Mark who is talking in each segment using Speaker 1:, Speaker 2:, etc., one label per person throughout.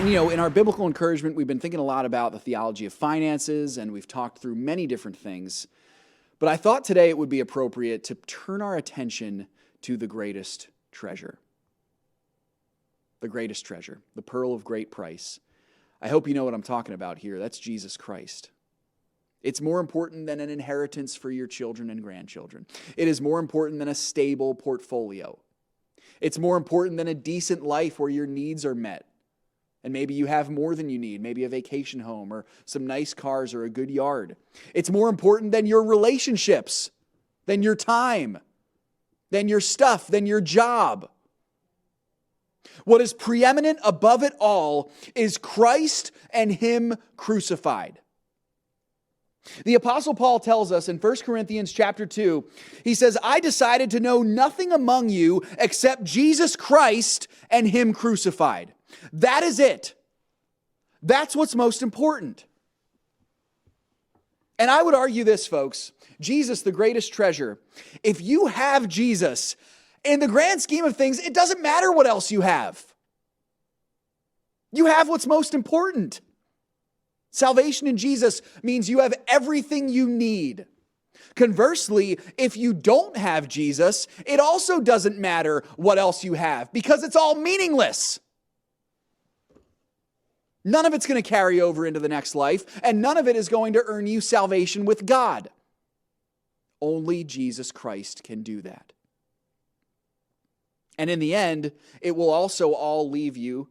Speaker 1: And, in our biblical encouragement, we've been thinking a lot about the theology of finances, and we've talked through many different things. But I thought today it would be appropriate to turn our attention to the greatest treasure. The greatest treasure, the pearl of great price. I hope you know what I'm talking about here. That's Jesus Christ. It's more important than an inheritance for your children and grandchildren. It is more important than a stable portfolio. It's more important than a decent life where your needs are met. And maybe you have more than you need, maybe a vacation home or some nice cars or a good yard. It's more important than your relationships, than your time, than your stuff, than your job. What is preeminent above it all is Christ and Him crucified. The Apostle Paul tells us in 1 Corinthians chapter 2, he says, I decided to know nothing among you except Jesus Christ and Him crucified. That is it. That's what's most important. And I would argue this, folks. Jesus, the greatest treasure. If you have Jesus, in the grand scheme of things, it doesn't matter what else you have. You have what's most important. Salvation in Jesus means you have everything you need. Conversely, if you don't have Jesus, it also doesn't matter what else you have because it's all meaningless. None of it's going to carry over into the next life, and none of it is going to earn you salvation with God. Only Jesus Christ can do that. And in the end, it will also all leave you,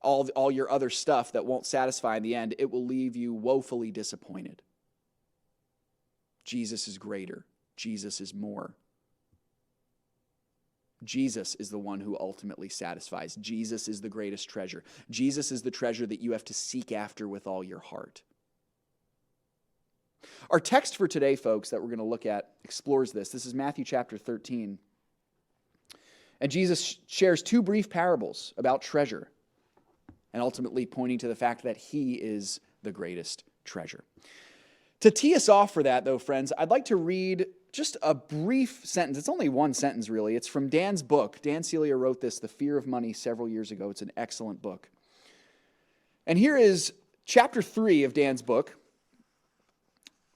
Speaker 1: all your other stuff that won't satisfy in the end, it will leave you woefully disappointed. Jesus is greater. Jesus is more. Jesus is the one who ultimately satisfies. Jesus is the greatest treasure. Jesus is the treasure that you have to seek after with all your heart. Our text for today, folks, that we're going to look at explores this. This is Matthew chapter 13. And Jesus shares two brief parables about treasure and ultimately pointing to the fact that He is the greatest treasure. To tee us off for that, though, friends, I'd like to read just a brief sentence. It's only one sentence, really. It's from Dan's book. Dan Celia wrote this, The Fear of Money, several years ago. It's an excellent book. And here is chapter 3 of Dan's book.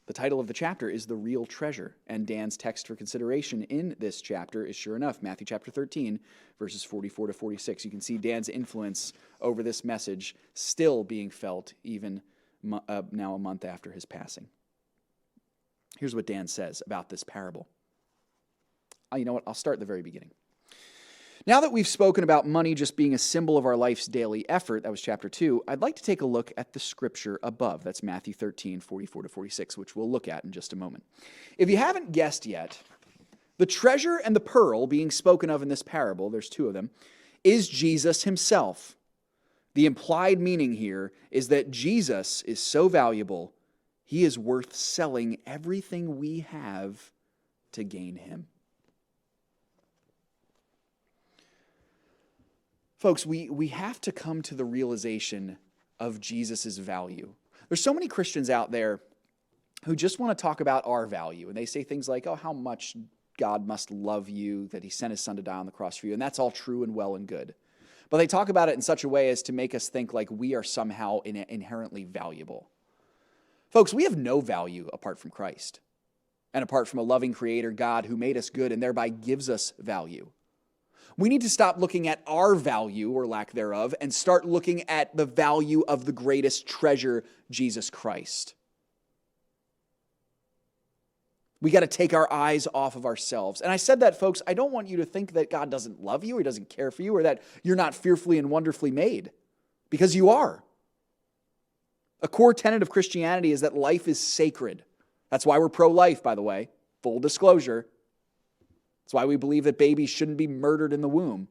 Speaker 1: The title of the chapter is The Real Treasure. And Dan's text for consideration in this chapter is, sure enough, Matthew chapter 13, verses 44 to 46. You can see Dan's influence over this message still being felt even now a month after his passing. Here's what Dan says about this parable. You know what? I'll start at the very beginning. Now that we've spoken about money just being a symbol of our life's daily effort, that was chapter 2, I'd like to take a look at the scripture above. That's Matthew 13, 44 to 46, which we'll look at in just a moment. If you haven't guessed yet, the treasure and the pearl being spoken of in this parable, there's two of them, is Jesus Himself. The implied meaning here is that Jesus is so valuable, He is worth selling everything we have to gain Him. Folks, we have to come to the realization of Jesus' value. There's so many Christians out there who just want to talk about our value, and they say things like, oh, how much God must love you, that He sent His Son to die on the cross for you, and that's all true and well and good. But they talk about it in such a way as to make us think like we are somehow inherently valuable. Folks, we have no value apart from Christ and apart from a loving Creator, God, who made us good and thereby gives us value. We need to stop looking at our value or lack thereof and start looking at the value of the greatest treasure, Jesus Christ. We got to take our eyes off of ourselves. And I said that, folks, I don't want you to think that God doesn't love you or He doesn't care for you or that you're not fearfully and wonderfully made, because you are. A core tenet of Christianity is that life is sacred. That's why we're pro-life, by the way. Full disclosure. That's why we believe that babies shouldn't be murdered in the womb.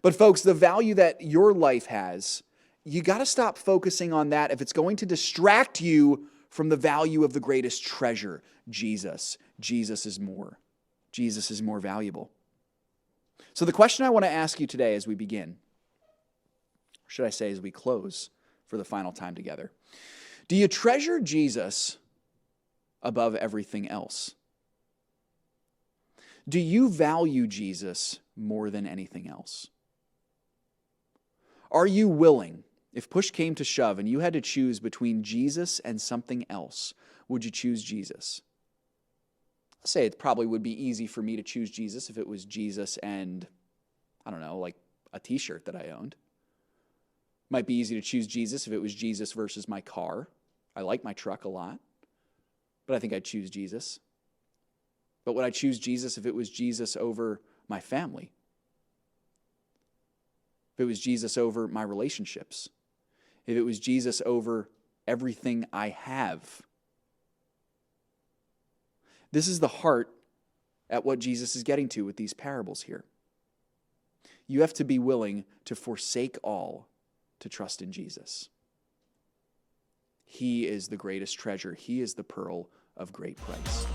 Speaker 1: But folks, the value that your life has, you got to stop focusing on that if it's going to distract you from the value of the greatest treasure, Jesus. Jesus is more. Jesus is more valuable. So the question I want to ask you today as we begin, or should I say as we close for the final time together, do you treasure Jesus above everything else? Do you value Jesus more than anything else? Are you willing, if push came to shove and you had to choose between Jesus and something else, would you choose Jesus? I'll say it probably would be easy for me to choose Jesus if it was Jesus and, I don't know, like a t-shirt that I owned. Might be easy to choose Jesus if it was Jesus versus my car. I like my truck a lot, but I think I'd choose Jesus. But would I choose Jesus if it was Jesus over my family? If it was Jesus over my relationships? If it was Jesus over everything I have? This is the heart at what Jesus is getting to with these parables here. You have to be willing to forsake all to trust in Jesus. He is the greatest treasure. He is the pearl of great price.